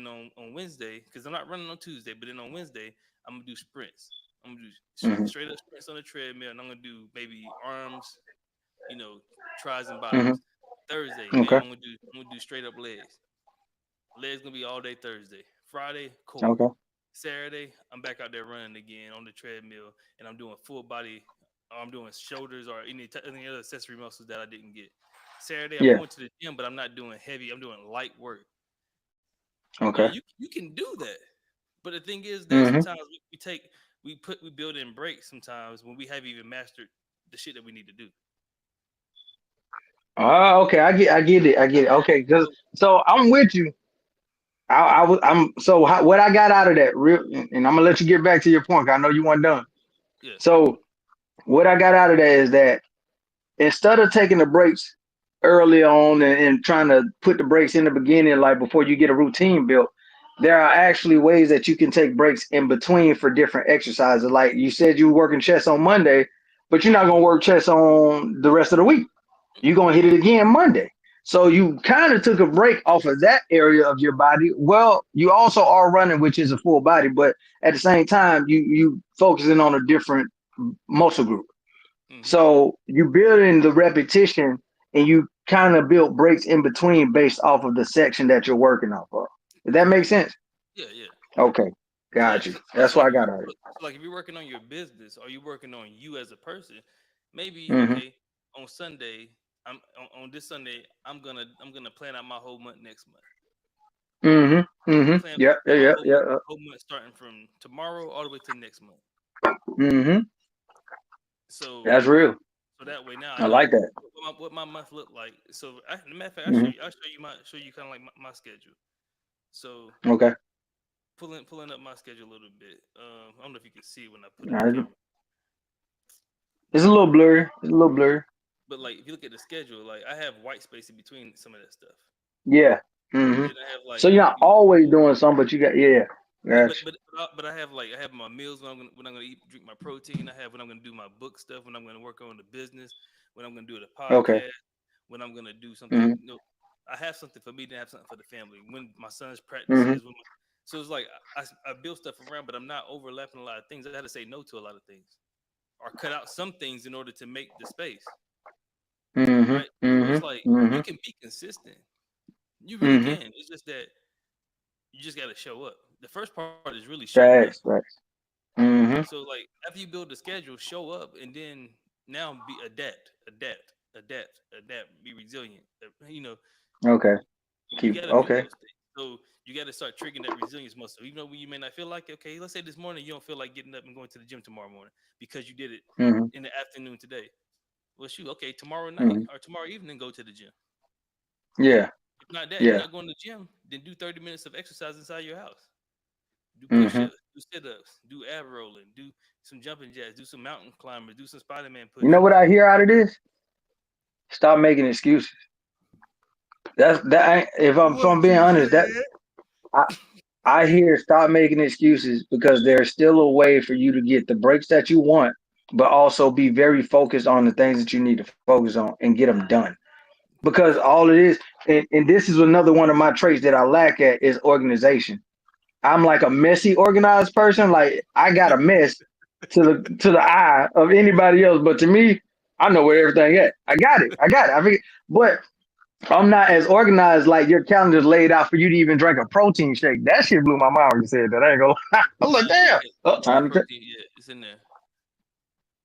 on Wednesday, because I'm not running on Tuesday, but then on Wednesday I'm gonna do sprints. I'm gonna do Mm-hmm. straight up sprints on the treadmill, and I'm gonna do maybe arms, you know, tries and Mm-hmm. biceps. Thursday, bam, Okay. I'm gonna do straight up legs. Legs gonna be all day Thursday. Friday, core. Okay. Saturday, I'm back out there running again on the treadmill, and I'm doing full body. Or I'm doing shoulders or any other accessory muscles that I didn't get. Saturday, I'm Yeah. going to the gym, but I'm not doing heavy. I'm doing light work. Now Okay. you can do that, but the thing is that Mm-hmm. sometimes we build in breaks sometimes when we haven't even mastered the shit that we need to do. Ah, okay. I get it. I get it. Okay. Because So so I'm with you. I'm so what I got out of that real, and I'm gonna let you get back to your point. 'Cause I know you weren't done. yeah, So what I got out of that is that instead of taking the breaks early on and trying to put the breaks in the beginning, like before you get a routine built, there are actually ways that you can take breaks in between for different exercises. Like you said, you were working chest on Monday, but you're not gonna work chest on the rest of the week. You're gonna hit it again Monday. So you kind of took a break off of that area of your body. Well, you also are running, which is a full body, but at the same time, you focusing on a different muscle group. mm-hmm. So you build in the repetition and you kind of build breaks in between based off of the section that you're working off of. Does that make Correct. sense? Yeah, yeah. Okay, So got like, you. so, That's so what like I if you got out of it. so like if you're working on your business or you're working on you as a person, maybe Mm-hmm. okay, on Sunday, on this Sunday, I'm gonna plan out my whole month next month. Mm-hmm. Mm-hmm. Yeah, yeah, Plan my yeah, whole month, yeah. whole month starting from tomorrow all the way to next month. Mm-hmm. So That's real. so that way now I I know like that. what my month look like. So matter of fact, Mm-hmm. I'll show you kind of like my schedule. So Okay. pulling up my schedule a little bit. I don't know if you can see it when I put All in the right. camera, It's a little blurry. It's a little blurry. but like if you look at the schedule, like I have white space in between some of that stuff. Yeah. Mm-hmm. Then I have So like you're not always doing something, but you got yeah. yeah, but Gotcha. but but I have my meals when I'm gonna eat, drink my protein. I have when I'm gonna do my book stuff. When I'm gonna work on the business. When I'm gonna do the Okay. podcast. When I'm gonna do something. Mm-hmm. I have something for me to have something for the family. When my son's Mm-hmm. practices. So it's like I build stuff around, but I'm not overlapping a lot of things. I had to say no to a lot of things or cut out some things in order to make the space. Mm-hmm. Right. So Mm-hmm. it's like Mm-hmm. you can be consistent. You really Mm-hmm. can. It's just that you just got to show up. The first part is really showing up. Facts. Facts. Mm-hmm. So like after you build the schedule, show up, and then now be adapt, be resilient. Okay. You Keep. got to do Okay. those things. So you got to start triggering that resilience muscle. Even though you may not feel like it, okay, let's say this morning you don't feel like getting up and going to the gym tomorrow morning because you did it Mm-hmm. in the afternoon today. Well, shoot, okay, tomorrow night Mm-hmm. or tomorrow evening go to the gym. Yeah. If not that, you're Yeah. not going to the gym, then do 30 minutes of exercise inside your house. Do Mm-hmm. push-ups, do sit-ups, do ab rolling, do some jumping jacks, do some mountain climbers, do some Spider-Man You know what push-ups. I hear out of this? Stop making excuses. That's that. If I'm What being you honest, said? I hear stop making excuses because there's still a way for you to get the breaks that you want, but also be very focused on the things that you need to focus on and get them done. Because Facts. all it is, and this is another one of my traits that I lack at is organization. I'm like a messy, organized person. Like I got a mess to the eye of anybody else, but to me, I know where everything at. I got it. I got it. I think, but I'm not as organized like your calendar's laid out for you to even drink a protein shake. That shit blew my mind when you said that. I ain't gonna lie. I'm like, damn. Yeah, Oh, yeah, time to take. protein. Yeah, it's in there.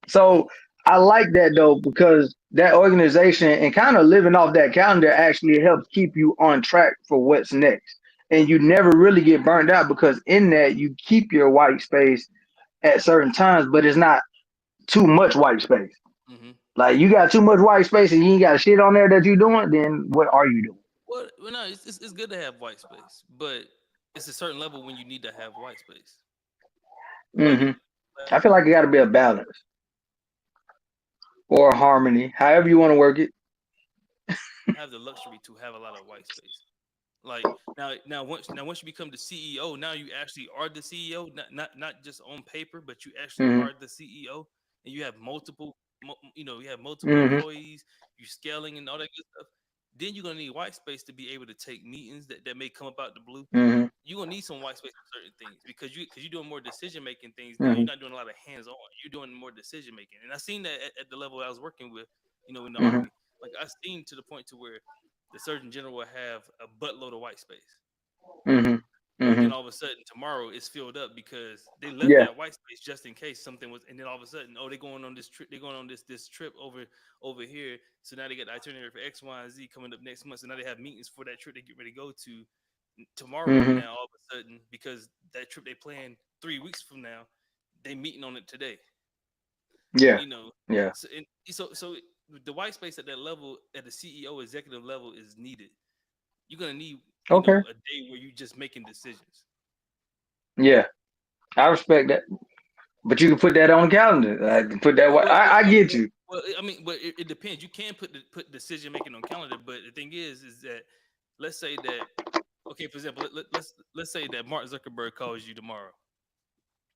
So I like that though because that organization and kind of living off that calendar actually helps keep you on track for what's next. And you never really get burned out because in that you keep your white space at certain times, but it's not too much white space. Hmm. Like you got too much white space and you ain't got shit on there that you doing, then what are you doing? Well, no, it's good to have white space, but it's a certain level when you need to have white space. Like, Hmm. I feel like it got to be a balance or a harmony, however you want to work it. have the luxury to have a lot of white space. Like now once you become the CEO, now you actually are the CEO, not just on paper, but you actually Hmm. are the CEO, and you have you have multiple Hmm. employees, you scaling and all that good stuff. Then you're gonna need white space to be able to take meetings that may come about the blue. Hmm. You're gonna need some white space for certain things because you're doing more decision making things now. You're Hmm. not doing a lot of hands on. You're doing more decision making, and I seen that at the level I was working with, in the Hmm. army. Like I seen to the point to where the surgeon general will have a buttload of white space. Hmm. But Hmm. then all of a sudden tomorrow it's filled up because they left Yeah. that white space just in case something was. And then all of a sudden, oh, they're going on this trip. They're going on this trip over here. So now they got the itinerary for X, Y, and Z coming up next month. So now they have meetings for that trip they get ready to go to tomorrow. Hmm. Now all of a sudden, because that trip they planned 3 weeks from now, they meeting on it today. Yeah. You know, Yeah. so the white space at that level, at the CEO executive level, is needed. You're gonna need Okay. a day where you just making decisions. Yeah. I respect that. But you can put that on the calendar. I can put that. Well, well, well, I well, get well, you. well, I mean, but it depends. You can put decision making on calendar, but the thing is that let's say that okay, for example, let's say that Mark Zuckerberg calls you tomorrow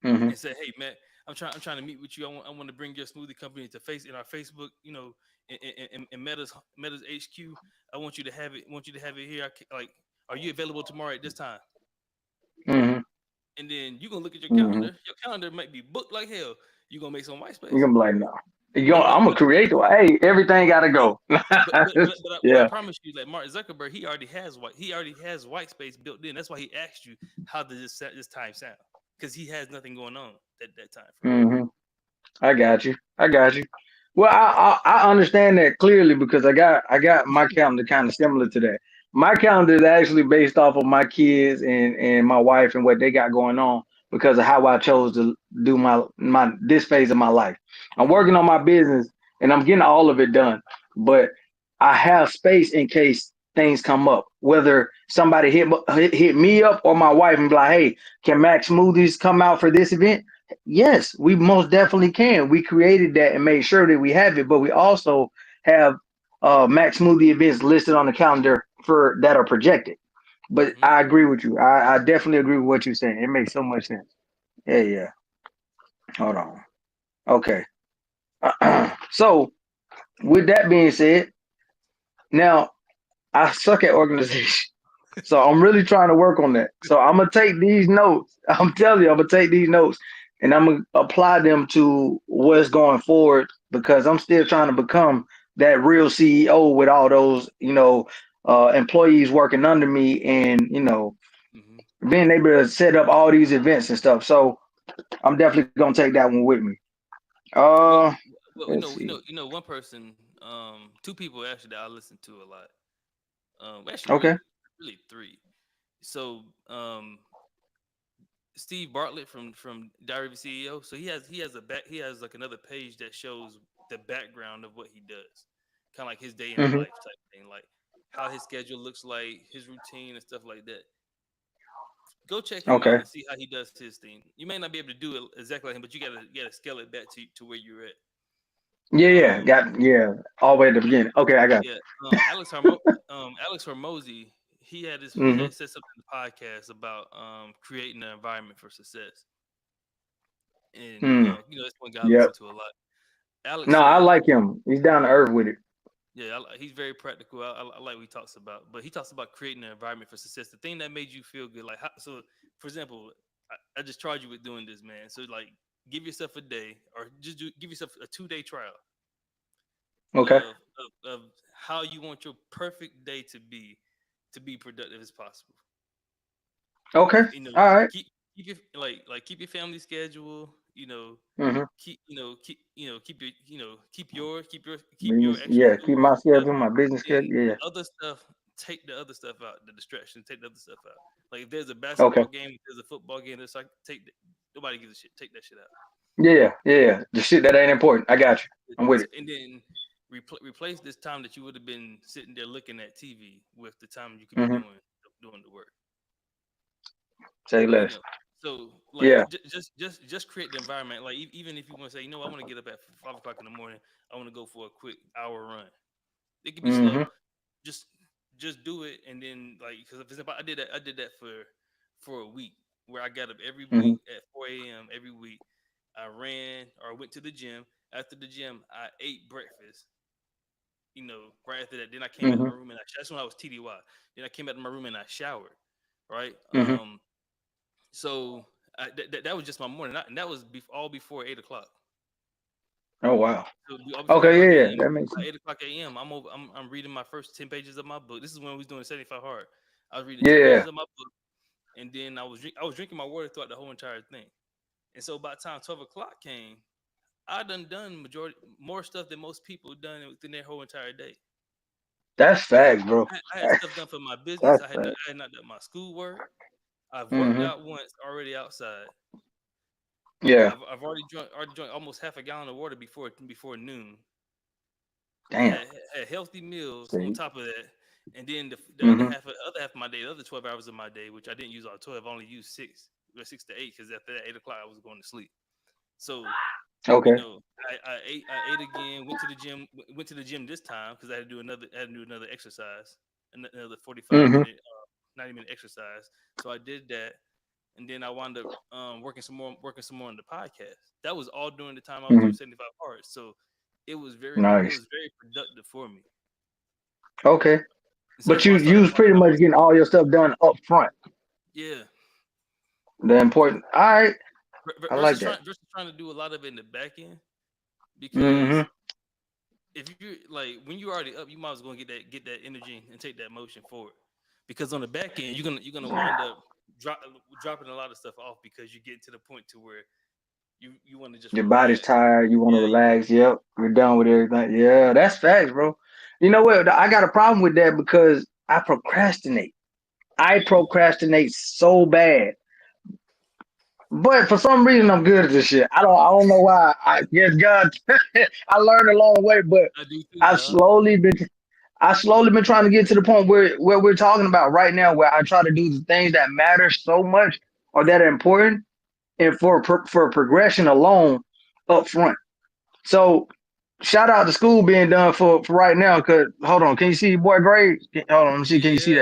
Hmm. and say, "Hey, Matt, I'm trying to meet with you. I want to bring your smoothie company to face in our Facebook, in Meta's HQ. I want you to have it. Want you to have it here. Like, are you available tomorrow at this time?" Hmm. And then you gonna look at your Hmm. calendar. Your calendar might be booked like hell. You gonna make some white You're space. gonna be like, no. But but I'm gonna but create the. Hey, everything gotta but go. but I Yeah. promise you that Mark Zuckerberg he already has white space built in. That's why he asked you how does this time sound, because he has nothing going on that time frame. Hmm. I got you. I got you. Well, I understand that clearly because I got my calendar kind of similar to that. My calendar is actually based off of my kids and my wife and what they got going on because of how I chose to do my this phase of my life. I'm Hmm. working on my business and I'm getting all of it done, but I have space in case things come up. Whether somebody hit me up or my wife and be like, "Hey, can Max Smoothies come out for this event?" Yes, we most definitely can. We created that and made sure that we have it, but we also have Max Smoothie events listed on the calendar for that are projected. But Hmm. I agree with you. I definitely agree with what you're saying. It makes so much sense. Yeah, yeah. Hold on. Okay. So with that being said, now I suck at organization. So I'm really trying to work on that. So I'm gonna take these notes. I'm telling you, I'm gonna take these notes and I'm gonna apply them to what's going forward because I'm still trying to become that real CEO with all those, employees working under me and, Hmm. being able to set up all these events and stuff. So I'm definitely gonna take that one with me. Well, Uh, well, let's see. one person, two people actually that I listen to a lot. Actually, Okay. really three. So, Steve Bartlett from Diary of a CEO. So he has like another page that shows the background of what he does, kind of like his day in the Hmm. life type thing, like how his schedule looks like, his routine and stuff like that. Go check him out Okay. and see how he does his thing. You may not be able to do it exactly like him, but you gotta scale it back to where you're at. Yeah, yeah. Um, Got yeah. All the way at the beginning. Okay, I got yeah, you. Alex Hormozy. he Mm-hmm. had said something in the podcast about creating an environment for success, and Mm. it's one guy I Yep. listen to a lot. Alex No, I said, like him. He's down to earth with it. yeah, he's very practical. I like what he talks about, but he talks about creating an environment for success. The thing that made you feel good, like so, for example, I just charge you with doing this, man. So like, give yourself a day, or give yourself a 2 day trial Okay. of how you want your perfect day to be productive as possible. Okay. You know, All right. keep your keep your family schedule. Mm-hmm. Keep your extra Yeah. Keep my schoolwork stuff. schedule, my business schedule. Then Yeah. the other stuff, take the other stuff out. The distraction, take the other stuff out. Like if there's a Okay. basketball game, if there's a football game, there's like nobody gives a shit. Take that shit out. Yeah. Yeah. The shit that ain't important. I got you. I'm with it. And then replace this time that you would have been sitting there looking at TV with the time you could be Mm-hmm. doing the work. Say You less. know, so like Yeah. just create the environment. Like even if you want to say, I want to get up at 5 o'clock in the morning, I want to go for a quick hour run. It could be Mm-hmm. slow. Just just do it, and then like because for example, I did that for a week where I got up every Mm-hmm. week at 4 a.m. every week. I ran or went to the gym. After the gym, I ate breakfast. Right after that, then I came back to Mm-hmm. my room and that's when I was TDY. Then I came back to my room and I showered. Right. Mm-hmm. So that was just my morning, and that was all before 8 o'clock. Oh wow. So all before Okay. 8 o'clock Yeah. Yeah. a.m. That makes By sense. 8 o'clock a.m. I'm reading my first 10 pages of my book. This is when we was doing 75 hard. I was reading 10 pages Yeah. of my book, and then I was drinking my water throughout the whole entire thing. And so by the time 12 o'clock came, I done majority more stuff than most people done within their whole entire day. That's I had facts, bro. I had stuff done for my business. That's facts. I had not done my schoolwork. I've worked Mm-hmm. out once already outside. Yeah. I've already drunk almost half a gallon of water before noon. Damn. Had healthy meals on See. top of that, and then the Mm-hmm. other half of my day, the other 12 hours of my day, which I didn't use all 12, I only used 6 to 8 because after that 8 o'clock I was going to sleep. So Okay. I ate again, went to the gym this time because I had to do another exercise, another 45 Mm-hmm. minute, 90-minute exercise. So I did that, and then I wound up working some more on the podcast. That was all during the time I was Mm-hmm. doing 75 parts. So it Nice. was very productive for me. Okay. And so But that's why I you started was pretty much getting all your stuff done up front. yeah. The important. All right. I like that. Versus trying to do a lot of it in the back end, Mm-hmm. because if you like when you're already up, you might as well get that energy and take that motion forward. Because on the back end, you're gonna wind up dropping a lot of stuff off because you get to the point to where you want to just Your body's relax. tired. You want to Yeah, relax. Yep. You're done with everything. Yeah, that's facts, bro. You know what? I got a problem with that because I procrastinate. I procrastinate so bad. But for some reason, I'm good at this shit. I don't know why. I guess God. I learned a long way, but I do too, I've dog. slowly been. I slowly been trying to get to the point where we're talking about right now, where I try to do the things that matter so much or that are important, and for progression alone up front. So shout out to school being done for right now. Cause hold on, can you see your boy grades? Hold on, let me see. Can you see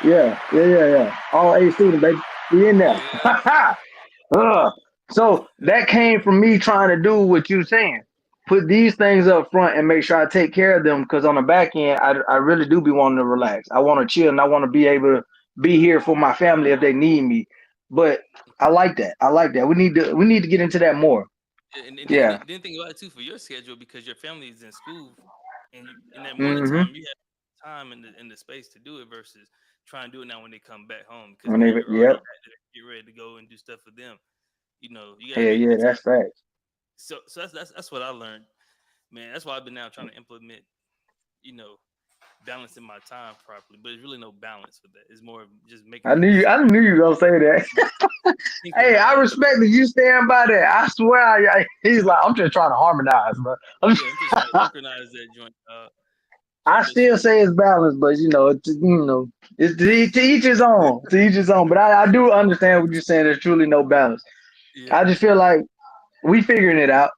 Yeah, that? Yeah. All A student, baby. We in there. yeah, Ugh. So that came from me trying to do what you saying. Put these things up front and make sure I take care of them. Because on the back end, I really do be wanting to relax. I want to chill and I want to be able to be here for my family if they need me. But I like that. I like that. We need to get into that more. Yeah. then think about it too for your schedule because your family is in school, and in that morning Mm-hmm. time you have time in the space to do it versus trying to do it now when they come back home because When now they, you're already yep. back there, get ready to go and do stuff for them. You got to Hell make yeah, the time. that's facts. So that's what I learned, man. That's why I've been now trying to implement, you know, balancing my time properly. But there's really no balance with that. It's more of just making the I decision, knew you were gonna say that. Hey, I synchronize. respect that you stand by that. I swear, he's like, I'm just trying to harmonize, bro. Yeah, I'm just trying to synchronize that joint. Trying I to make sure still say it's balanced, but it's to each his own, to each his own. But I do understand what you're saying. There's truly no balance. yeah, I just feel like we figuring it out,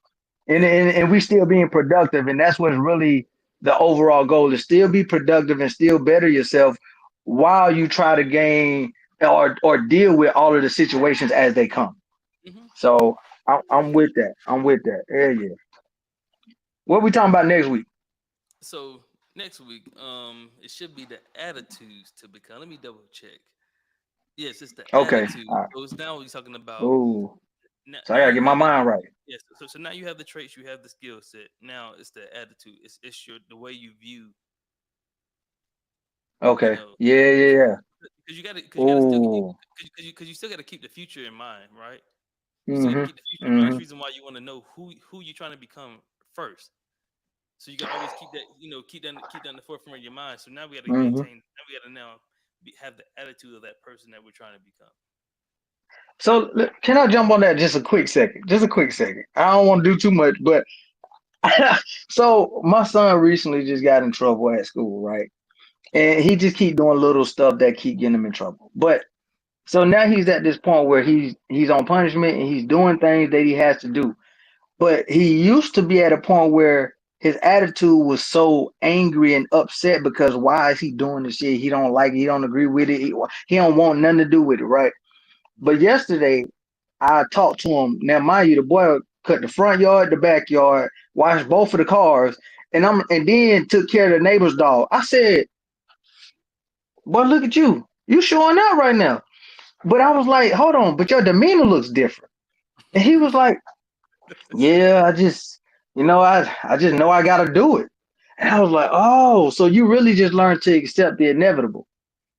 and yeah, and, and we still being productive, and that's what's really the overall goal is still be productive and still better yourself while you try to gain or deal with all of the situations as they come. Hmm. So I'm with that. I'm with that. Yeah, yeah. What we talking about next week? So next week, it should be the attitudes to become. Let me double check. Yes, it's the Okay. attitude. All right. So it's now we're talking about Ooh. now. So I Now gotta you get my have the mind right. yes. So now you have the traits, you have the skill set. Now it's the attitude. It's your the way you view. You Okay. know, Yeah, yeah, yeah. because you got to still Ooh. because you still got to keep the future in mind, right? You still got to Mm-hmm. keep the future in mind. That's Mm-hmm. the reason why you want to know who you're trying to become first. So you got to always keep that keep that in the forefront of your mind. So now we got to Mm-hmm. maintain. Now we got to have the attitude of that person that we're trying to become. So can I jump on that just a quick second? Just a quick second. I don't want to do too much, but so my son recently just got in trouble at school, right? Mm-hmm. And he just keep doing little stuff that keep getting him in trouble. But so now he's at this point where he's on punishment and he's doing things that he has to do. But he used to be at a point where his attitude was so angry and upset because why is he doing this shit? He don't like it. He don't agree with it. He don't want nothing to do with it, right? But Mm-hmm. yesterday I talked to him. Now, mind you, the boy cut the front yard, the backyard, washed both of the cars, and then took care of the neighbor's dog. I said, "Boy, look at you. You showing out right now." But I was like, "Hold on, but your demeanor looks different." And he was like, "Yeah, I just know I got to do it." And I was like, "Oh, so you really just learned to accept the inevitable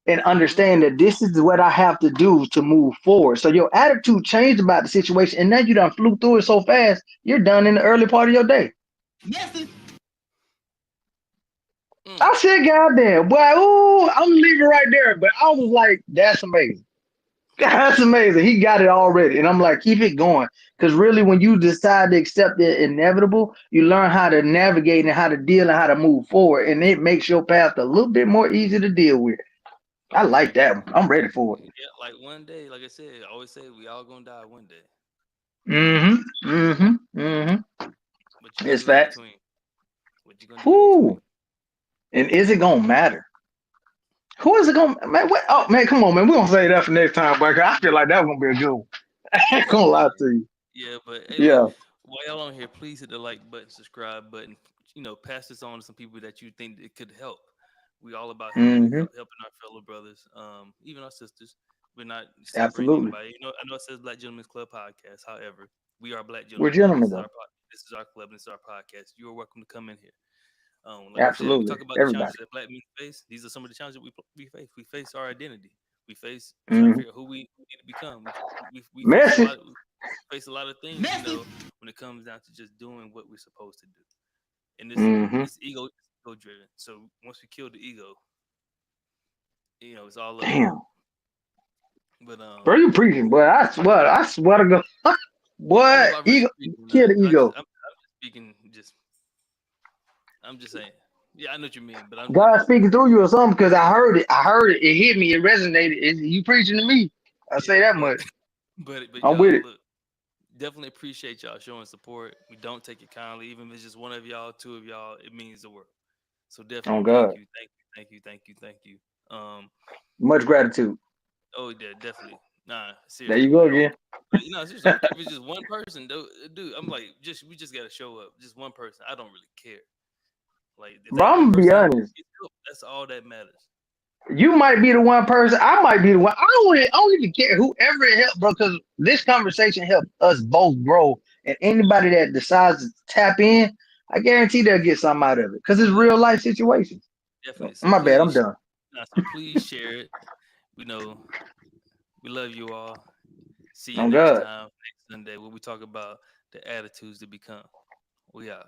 and Mm-hmm. understand that this is what I have to do to move forward." So your attitude changed about the situation, and now you done flew through it so fast, you're done in the early part of your day. Yes, Mm. I said, "God damn, boy, ooh, I'm leaving right there." But I was like, "That's amazing. That's amazing. He got it already." And I'm like, keep it going. Because really, when you decide to accept the inevitable, you learn how to navigate and how to deal and how to move forward. And it makes your path a little bit more easy to deal with. I like that one. I'm ready for it. Yeah, like one day, like I said, I always say we all gonna die one day. Mm-hmm. Mm-hmm. Mm-hmm. What you gonna It's do in facts. between? What you gonna do in between? Whoo. And is it gonna matter? Who is it gonna man? What? Oh man, come on, man. We're gonna say that for next time, but I feel like that's gonna be a good one. I ain't gonna lie Yeah, to you. yeah. But hey, look, Yeah. while y'all on here, please hit the like button, subscribe button. Pass this on to some people that you think it could help. We all about Mm-hmm. helping our fellow brothers, even our sisters. We're not separating Absolutely. anybody. I know it says Black Gentlemen's Club podcast. However, we are Black We're gentlemen, and gentlemen though. this is our club, and this is our podcast. You are welcome to come in here. Like we said, we Absolutely. talk about the Everybody. challenges that Black men face. These are some of the challenges that we face. We face our identity. We face trying to Mm-hmm. figure out who we need to become. We face a Message. lot. Face a lot of things, message. when it comes down to just doing what we're supposed to do. And this Mm-hmm. it's ego driven. So once we kill the ego, it's all love. Damn. But Bro, you preaching, boy. I swear to God. I don't know Boy, if I really ego, speaking. kill the ego. I'm just speaking. I'm just saying. Yeah, I know what you mean, but I'm God speaking through you or something, because I heard it. I heard it. It hit me. It resonated. You preaching to me. I say yeah, that but much. but I'm with y'all it. look. Definitely appreciate y'all showing support. We don't take it kindly, even if it's just one of y'all, two of y'all. It means the world. So Oh definitely God. thank you. Um, Much gratitude. oh yeah, definitely. Nah, There seriously. you go again. Seriously, I don't care if it's just one person, dude. I'm like, we just gotta show up. Just one person. I don't really care. Like if But that one I'm gonna be person honest. gets help, that's all that matters. You might be the one person. I might be the one. I don't even care whoever it helped, bro. Because this conversation helped us both grow. And anybody that decides to tap in, I guarantee they'll get something out of it. Because it's Oh yeah, real life situations. definitely. So My bad. I'm done. please share it. We know we love you all. See you Oh next God. time, next Sunday, where we talk about the attitudes to become. We are.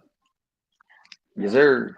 Yes, sir.